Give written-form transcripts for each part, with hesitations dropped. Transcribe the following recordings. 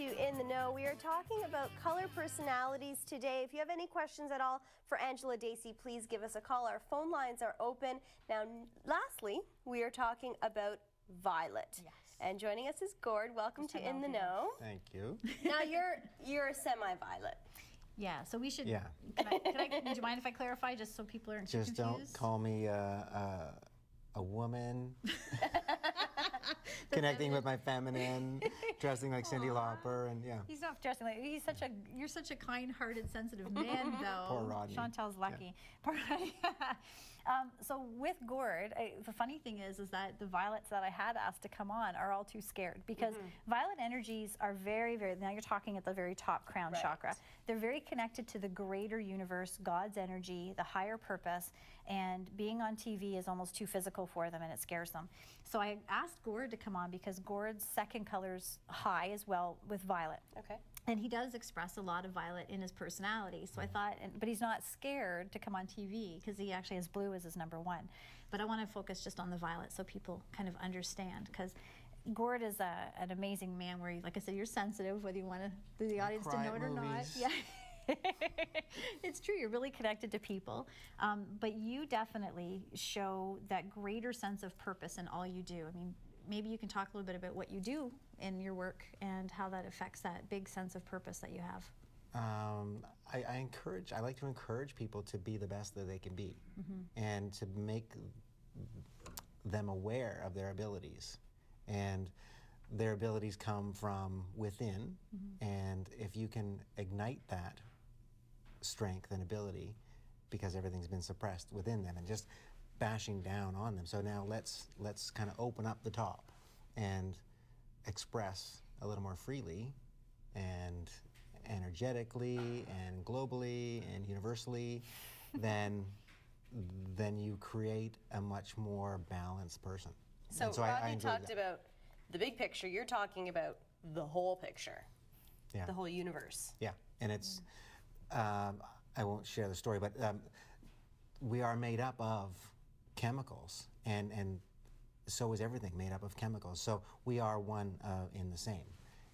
to In the Know. We are talking about color personalities today. If you have any questions at all for Angela Dacey, please give us a call. Our phone lines are open. Now, lastly, we are talking about violet. Yes. And joining us is Gord. Welcome to In the Know. Thank you. Now, you're a semi-violet. Yeah, so we should. Yeah. Do you mind if I clarify, just so people aren't just too confused? Don't call me a woman. Connecting with my feminine, dressing like Cyndi Lauper, and yeah. He's not dressing like. You're such a kind-hearted, sensitive man, though. Poor Rodney. Chantal's lucky. Yeah. Poor Rodney. So with Gord, the funny thing is that the violets that I had asked to come on are all too scared because violet energies are very, very. Now you're talking at the very top crown chakra. They're very connected to the greater universe, God's energy, the higher purpose, and being on TV is almost too physical for them, and it scares them. So I asked Gord to come on because Gord's second color's high as well with violet. Okay. And he does express a lot of violet in his personality. So I thought, but he's not scared to come on TV because he actually has blue as his #1. But I want to focus just on the violet so people kind of understand, because Gord is an amazing man where, like I said, you're sensitive, whether you want the audience to know it or not. Yeah. It's true, you're really connected to people, but you definitely show that greater sense of purpose in all you do. I mean, maybe you can talk a little bit about what you do in your work and how that affects that big sense of purpose that you have. I like to encourage people to be the best that they can be, and to make them aware of their abilities. And their abilities come from within, and if you can ignite that strength and ability, because everything's been suppressed within them and just bashing down on them. So now let's kind of open up the top and express a little more freely and energetically and globally and universally, then you create a much more balanced person. So Rodney talked about the big picture. You're talking about the whole picture, the whole universe. Yeah, and it's, I won't share the story, but we are made up of chemicals, and so is everything made up of chemicals. So we are one in the same.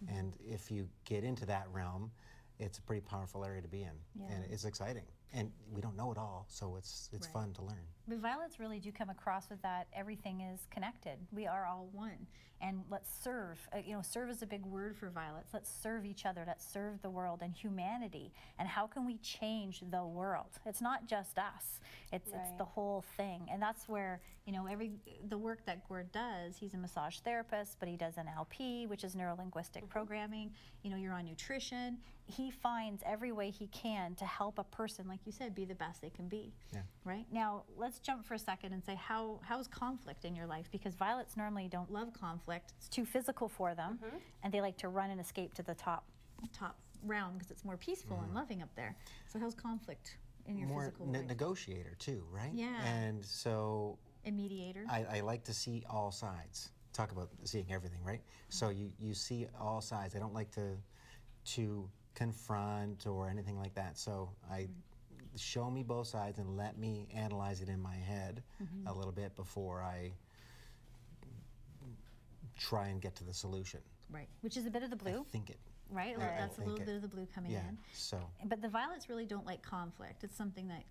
And if you get into that realm, it's a pretty powerful area to be in, and it's exciting. And we don't know it all, so it's fun to learn. But violets really do come across with that everything is connected. We are all one, and let's serve. You know, serve is a big word for violets. Let's serve each other. Let's serve the world and humanity. And how can we change the world? It's not just us. It's the whole thing. And that's where, you know, the work that Gord does. He's a massage therapist, but he does NLP, which is neuro-linguistic programming. You know, you're on nutrition. He finds every way he can to help a person, like you said, be the best they can be. Yeah. Right? Now, let's jump for a second and say, how's conflict in your life? Because violets normally don't love conflict. It's too physical for them, and they like to run and escape to the top realm because it's more peaceful and loving up there. So how's conflict in your physical life? Negotiator too, right? Yeah. And so a mediator. I like to see all sides. Talk about seeing everything, right? So you see all sides. I don't like to confront or anything like that. So show me both sides and let me analyze it in my head a little bit before I try and get to the solution. Right, which is a bit of the blue. I think it. Right, that's a little bit of the blue coming in. So. But the violets really don't like conflict. It's something that,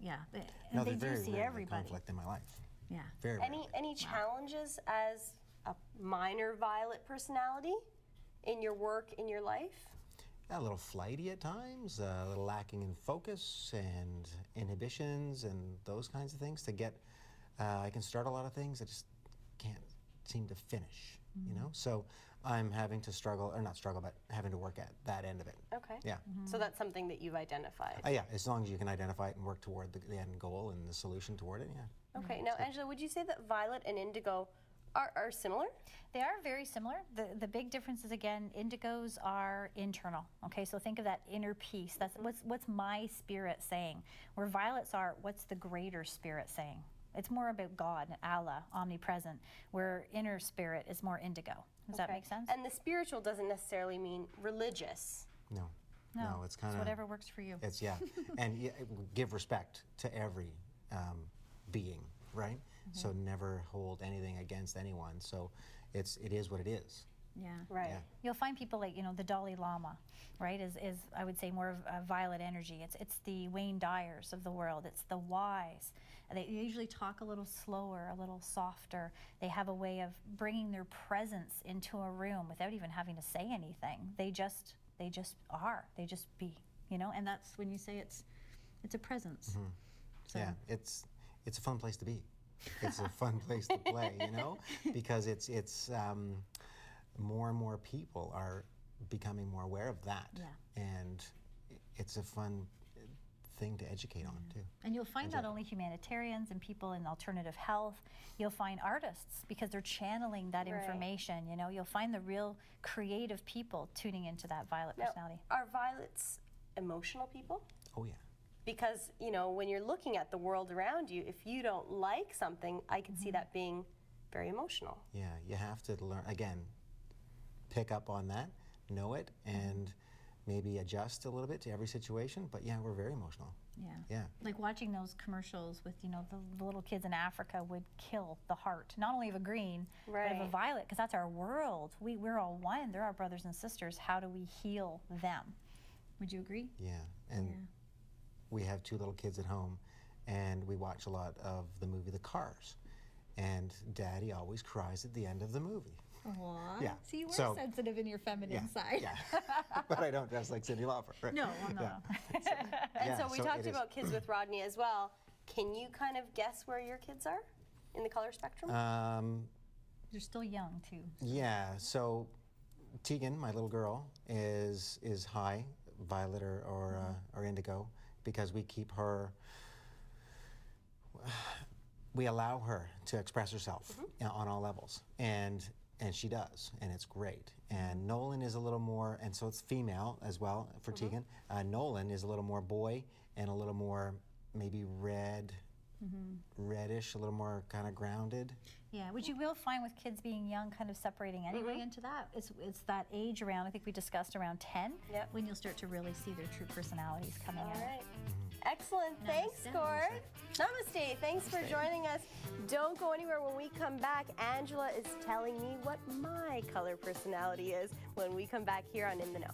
no, they do see everybody. Conflict in my life. Yeah. Very rarely. Any challenges as a minor violet personality in your work, in your life? A little flighty at times, a little lacking in focus and inhibitions and those kinds of things. I can start a lot of things, I just can't seem to finish, you know? So I'm having to struggle, or not struggle, but having to work at that end of it. Okay. Yeah. So that's something that you've identified? Yeah, as long as you can identify it and work toward the end goal and the solution toward it, yeah. Okay, now Angela, would you say that violet and indigo are similar? They are very similar. The big difference is, again, indigos are internal. Okay, so think of that inner peace. That's what's my spirit saying. Where violets are, what's the greater spirit saying? It's more about God, Allah, omnipresent, where inner spirit is more indigo. Does that make sense? And the spiritual doesn't necessarily mean religious. No. No, it's kind of whatever works for you. It's and give respect to every being, right? So never hold anything against anyone. So it is what it is. Yeah. Right. Yeah. You'll find people like, the Dalai Lama, right, is I would say more of a violet energy. It's the Wayne Dyers of the world. It's the wise. They usually talk a little slower, a little softer. They have a way of bringing their presence into a room without even having to say anything. They just are. They just be, and that's when you say it's a presence. Mm-hmm. So. Yeah, it's a fun place to be. It's a fun place to play, because it's more and more people are becoming more aware of that. Yeah. And it's a fun thing to educate on too. And you'll find not only humanitarians and people in alternative health, you'll find artists because they're channeling that information. You'll find the real creative people tuning into that violet personality. Are violets emotional people? Oh yeah. Because, when you're looking at the world around you, if you don't like something, I can see that being very emotional. Yeah, you have to learn, again, pick up on that, know it, and maybe adjust a little bit to every situation. But yeah, we're very emotional. Yeah. Yeah. Like watching those commercials with, the little kids in Africa would kill the heart, not only of a green, but of a violet, because that's our world. We're all one. They're our brothers and sisters. How do we heal them? Would you agree? Yeah, and we have 2 little kids at home, and we watch a lot of the movie The Cars, and Daddy always cries at the end of the movie. Aww. Yeah. So you were sensitive in your feminine side. Yeah, but I don't dress like Cyndi Lauper. Right? No, no. And so we talked about kids with Rodney as well. Can you kind of guess where your kids are in the color spectrum? You're still young too. Yeah, so Tegan, my little girl, is high violet or indigo, because we keep her, we allow her to express herself on all levels, and she does, and it's great. And Nolan is a little more, and so it's female as well for Tegan. Nolan is a little more boy and a little more maybe red, reddish, a little more kind of grounded. Yeah, which you will find with kids being young, kind of separating anyway into that. It's that age around, I think we discussed around 10, when you'll start to really see their true personalities coming out. All right. Excellent. Thanks, Gord. Namaste. Thanks for joining us. Don't go anywhere. When we come back, Angela is telling me what my color personality is when we come back here on In the Know.